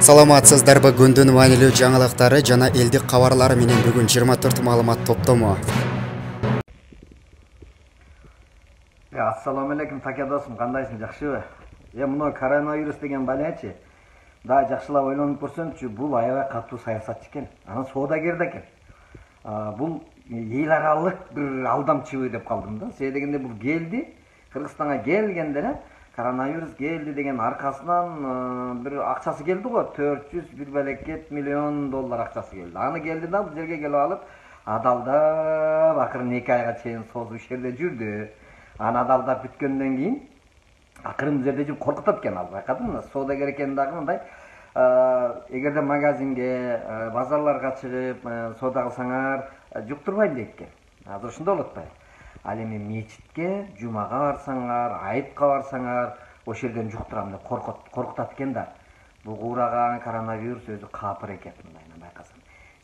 Саламатсыздарбы, күндүн маанилүү жаңылыктары жана элдик кабарлары менен бүгүн 24 маалымат топтому. Assalomu alaykum taka do'stim, qandaysiz, yaxshimi? Мына коронавирус деген балячы. Да жакшылап ойлонуп көрсөңчү, бул аябай катуу саясатчы экен. Анан соодагер да экен. Бул эл аралык бир алдамчыбы деп калдым да. Себеби дегенде бул келди, Кыргызстанга келгенде эле коронавирус келди деген аркасынан бир акчасы келди го, 401 белекет миллион доллар акчасы келди. Аны келди да бул жерге келип алып, адалдап акырын 2 айга чейин созуп ишерде жүрдү. Аны адалдап бүткөндөн кийин акырын жерде жүрүп коркутат экен, ал байкадыңбы? Соодагер экен дагы мындай. Эгерде магазинге, базарларга чыгып, соода кылсаңар, жуктурбайм дейт экен. Азыр ушундай болот атпайбы? Ал эми мечитке, жумага барсаңар, айытка барсаңар, ошол жерден жуктурам деп коркутат экен да. Бул куураган коронавирус өзү капыр экен, мындай байкасаң.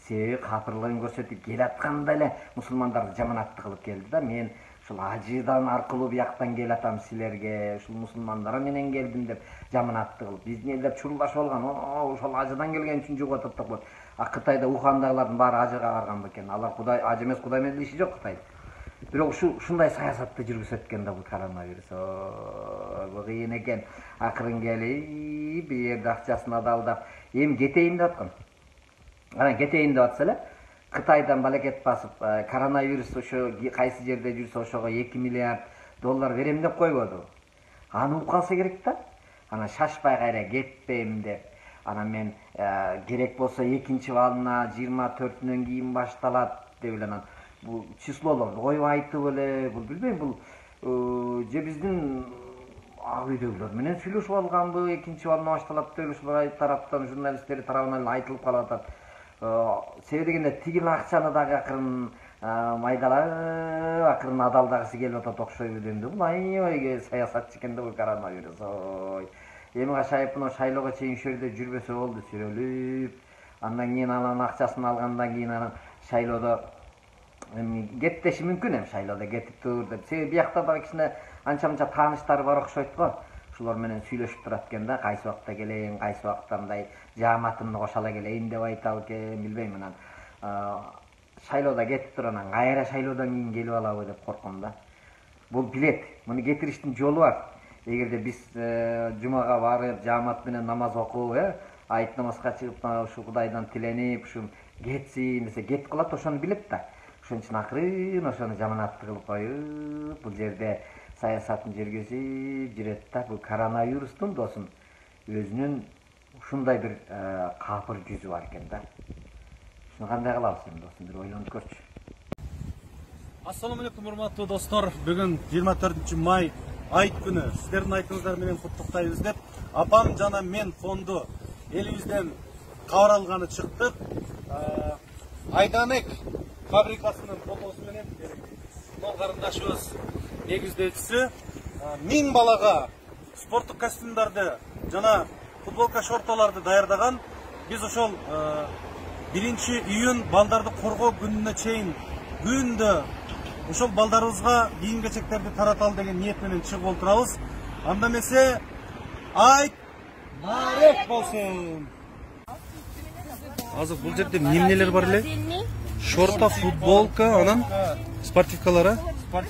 Себеби капырлыгын көрсөтүп келатканда эле мусулмандарды жаманатты кылып келди да. Мен ушул ажыдан аркылуу бияктан келатам силерге, ушул мусулмандар менен келдим деп жаманатты кылып, биздин элдер чурулдашып алган. Ошол ажыдан келген үчүн жугатат деп коет. Кытайда Ухандагылардын баары ажыга барган бекен. Алар Кудай ажы эмес, Кудай менен иши жок Кытайда. Бирок ушундай саясатты жүргүзөт экен да бул коронавирус. Бул кыйын экен. Акырын келип, бир жерде акчасын адалдап, эми кетейин деп аткан. Анан кетейин деп атса эле, Кытайдан балекет басып, коронавирус ошо кайсы жерде жүрсө ошого 2 миллиард доллар берем деп койбоду. Аны угуп калса керек да. Анан шашпай кайра кетпейм деп. Анан мен керек болсо экинчи валына 24-нөн кийин башталат деп эле анан бул числолорду коюп айтып эле, бул билбейм, бул же биздин ак үйдөгүлөр менен сүйлөшүп алганбы, экинчи валына башталат деп ушулар тараптан журналисттер тарабынан айтылып калып атат. Себеби дегенде тигил акчаны дагы акырын майдалап, акырын адалдагысы келип атат окшойбу дегенде. Бул аябай саясатчы экен да бул коронавирус. Эми кашайып мына шайлоого чейин ушул жерде жүрбөсө болду, сүрөлүп. Андан кийин анан акчасын алгандан кийин анан шайлоодо кеттеши мүмкүн, эми шайлоодо кетип тур деп. Себеби биякта дагы кичине анча-мынча тааныштары бар окшойт го. Ушулар менен сүйлөшүп турат экен да, кайсы убакта келейин, кайсы убакта мындай жааматымды кошала келейин деп айтабы экен, билбейм. Анан шайлоодо кетип тур, анан кайра шайлоодон кийин келип алабы деп корком да. Бул билет, муну кетириштин жолу бар. Эгерде биз жумага барып, жаамат менен намаз окуп, айт намазга чыгып, ушу Кудайдан тиленип, ушу кетсин десе, кетип калат, ошону билет да. Ошон үчүн акырын ошону жаманатты кылып коюп, бул жерде саясатын жүргүзүп жүрөт да. Бул коронавирустун досун өзүнүн ушундай бир капыр жүзү бар экен да. Ушуну кандай кылабыз эми досум, бир ойлонуп көрчү. Ассаламу алейкум, урматтуу достор. Бүгүн 24 май айт күнү. Сиздердин айтыңыздар менен куттуктайбыз деп апам жана мен фонду элибизден кабар алганы чыктык. Айданек фабрикасынын фотосу менен мол карындашыбыз негиздөөчүсү 1000 балага спорттук костюмдарды жана футболка шортолорду даярдаган. Биз ошол 1-июнь балдарды коргоо күнүнө чейин күндө ошол балдарыбызга кийим-кечектерди тараталы деген ниет менен чыгып олтурабыз. Анда эмесе айт барек болсун. Азыр бул жерде эмнелер бар эле? Шорта, футболка, анан спортивкалары,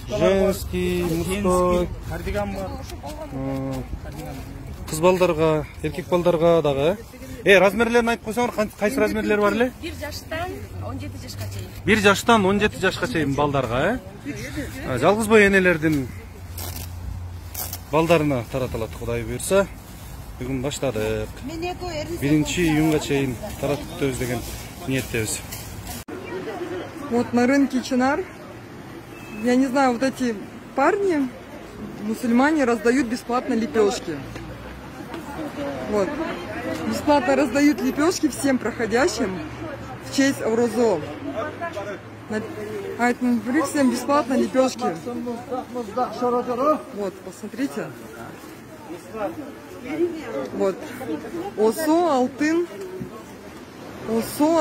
женский, мужской, кардиган бар. Кыз балдарга, эркек балдарга дагы. Размерлерин айтып койсоңор, кайсы размерлер бар эле? 1 жаштан 17 жашка чейин. 1 жаштан 17 жашка чейин балдарга, жалгыз бой энелердин балдарына таратылат, Кудай буйрса. Бүгүн баштадык. 1-июнга чейин таратып өтөбүз деген ниеттебиз. Вот на рынке Чинар, я не знаю, вот эти парни, мусульмане, раздают бесплатно лепешки. Вот. Бесплатно раздают лепешки всем проходящим в честь Аурузо. Всем бесплатно лепешки. Вот, посмотрите. Вот. Осо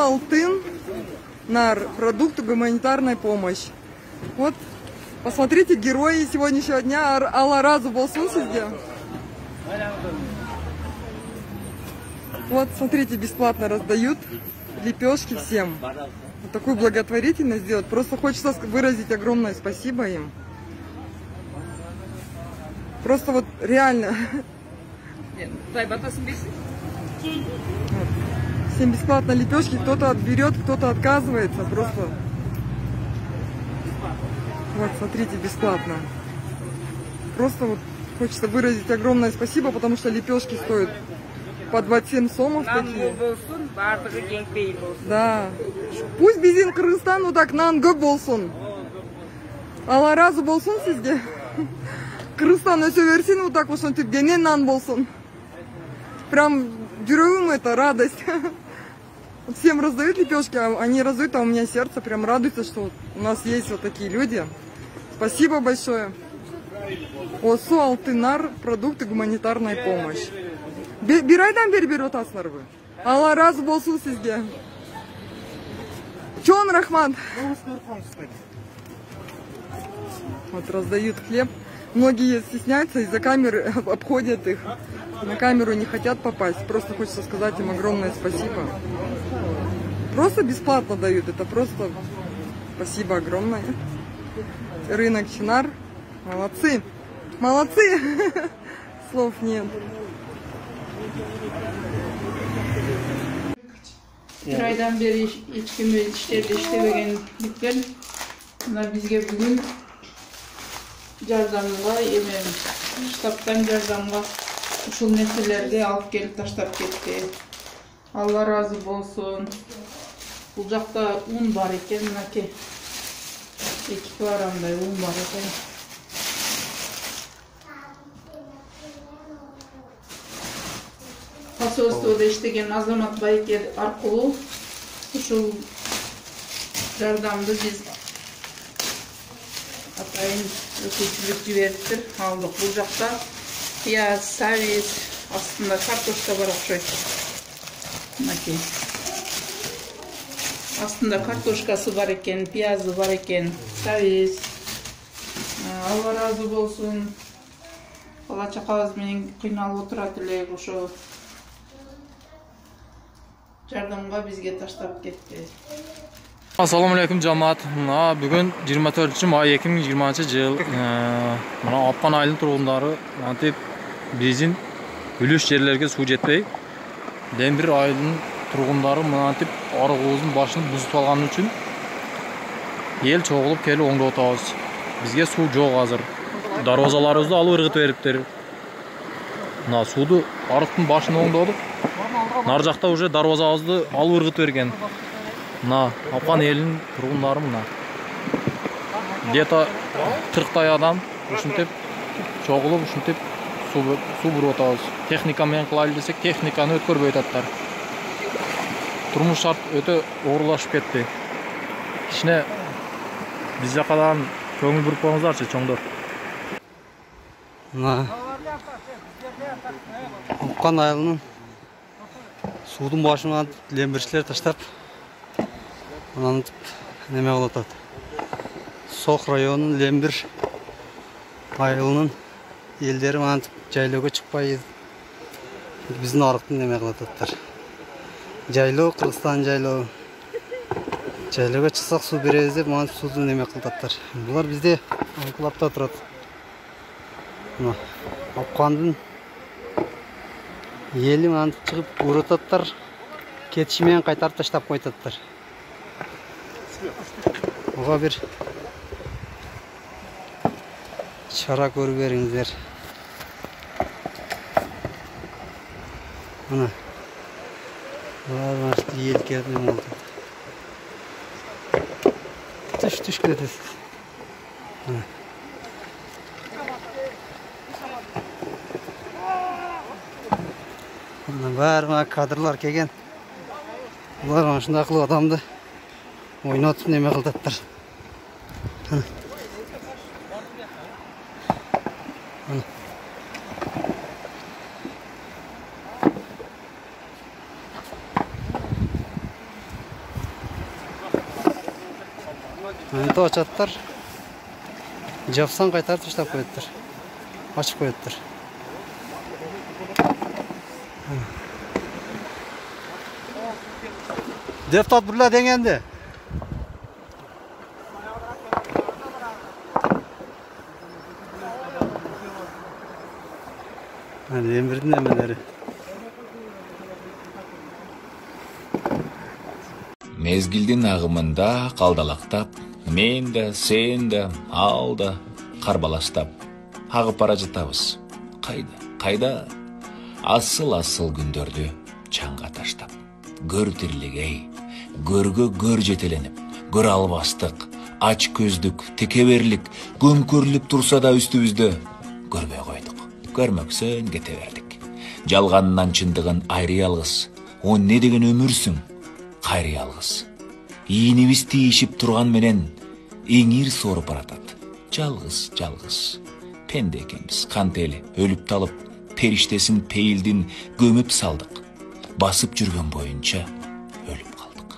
Алтын на продукты гуманитарной помощи. Вот, посмотрите, герои сегодняшнего дня. Алла разу болсун сизге. Вот, смотрите, бесплатно раздают лепешки всем. Вот такую благотворительность делают. Просто хочется выразить огромное спасибо им. Просто вот реально. Вот. Всем бесплатно лепешки, кто-то отберет, кто-то отказывается. Просто. Вот, смотрите, бесплатно. Просто вот хочется выразить огромное спасибо, потому что лепешки стоят по 27 сомов такие. Да. Пусть bizim Кыргызстан вот так нан көп болсун. Алла разы болсун сизге. Кыргызстан өсө берсин, вот так ошентип дене нан болсун. Прям жүрөгүм это радость. Всем раздают лепешки, они раздают, а у меня сердце прям радуется, что у нас есть вот такие люди. Спасибо большое. Осу Алтынар, продукты гуманитарной помощи. Bir aydan beri berip atasınlar bu. Allah razı olsun sizge. Чон рахмат. Вот раздают хлеб. Многие стесняются из-за камеры, обходят их. На камеру не хотят попасть. Просто хочется сказать им огромное спасибо. Просто бесплатно дают. Это просто спасибо огромное. Рынок Чынар. Молодцы. Молодцы. Слов нет. Bir aydan beri hiç kim işlerde işlemegендиктен мына бизге бүгүн жардамга штабтан жардамга ушул нерселерди алып келип таштап кетти. Алла разы болсун. Бул жакта ун бар экен, мынакей 2 килограммдай ун бар экен. Посольствода иштеген Азамат Байке аркылуу ушул жардамды биз атайын өкүлчүлүк жибериптир, алдык. Бул жакта пияз, сабиз, астында картошка бар окшойт. Мынакей. Астында картошкасы бар экен, пиязы бар экен, сабиз. Алла разы болсун. Бала чакабыз менен кыйналып отурат элек, ошо жардамга бизге таштап кетти. Assalamu alaikum жамаат. Мына бүгүн 24-май 2020 жыл. Мына Апкан айылынын тургундары антип биздин үлүш жерлерге суу жетпей, Дембир айылынын тургундары мына антип арыгыбыздын башын бузуп алган үчүн эл чогулуп келип оңдоп атабыз. Бизге суу жок азыр. Дарбазаларыбызды алып ыргытып бериптир. Мына сууду арыктын башын оңдодук. Нар жакта уже дарбазабызды алып ыргытып берген. Мына Апкан элинин тургундары мына. Где-то 40 адам ушинтип чогулуп ушинтип суу буруп атабыз. Техника менен кылайлы десек, техниканы өткөрбөй ататтар. Турмуш шарт өтө оорлашып кетти. Кичине биз жакадан көңүл буруп коюңуздарчы, чоңдор. Мына Апкан айылынын суудун башына лембирчилер таштап, анантип неме кылып атат. Сок районунун Лембир айылынын элдери анантип жайлоого чыкпай биздин арыктын неме кылып ататтар. Жайлоо, Кыргызстан жайлоо. Жайлоого чыксак суу беребиз деп анантип сууду неме кылып ататтар. Булар бизде анкылапта турат. Мына Апкандын ели анантип чыгып урутаттар. Кетиши менен кайтарып таштап койтаттар. Ага бир чара көрүп бериңиздер. Мына булар ел келип болду. Түш кетесиз. Мына баары кадрлар келген. Булар ушундай кылып адамды ойнотуп неме кылдаттар. Мынтип ачаттар. Жапсан кайтарып таштап коеттир. Ачып коеттир. Депутат burla degende. Hani emirdin emeleri. Mezgilдин агымында калдалактап, мен да, сен да, ал да карбалаштап агып бара жатабыз. Кайда? Асыл күндөрдү чаңга таштап. Көр тирлигей, көргө көр жетеленип, көр албастык, ач көздүк, текеберлик, көмкөрүлүп турса да үстүбүздө көрбөй койдук. Көрмөксөн кете бердик. Жалганынан чындыгын айрый алгыс. О не деген өмүрсүң? Кайрый алгыс. Ийинибиз тийишип турган менен эңир соруп баратат. Жалгыз. Пенде экенбиз. Кантели өлүп талып, периштесин пейилдин көмүп салдык. Басып жүргөн боюнча өлүп калдык.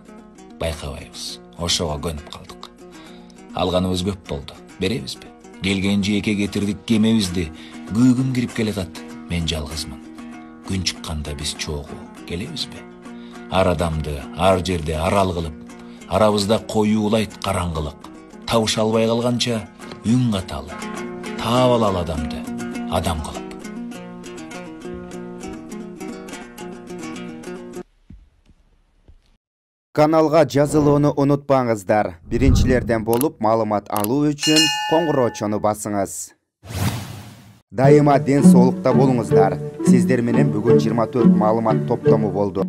Байкабайбыз. Ошого көнүп калдык. Алганыбыз көп болду. Беребизби? Келген жээке кетирдик кемебизди. Күйгүм кирип келатат. Мен жалгызмын. Күн чыкканда биз чогуу келебизби? Ар адамды, ар жерде арал кылып, арабызда коюулайт караңгылык. Табыша албай калганча үн каталы. Таап алалы адамды, адам кылып. Каналга жазылууну унутпаңыздар. Биринчилерден болуп маалымат алуу үчүн коңгуроочону басыңыз. Дайыма ден соолукта болуңуздар. Сиздер менен бүгүн 24 маалымат топтому болду.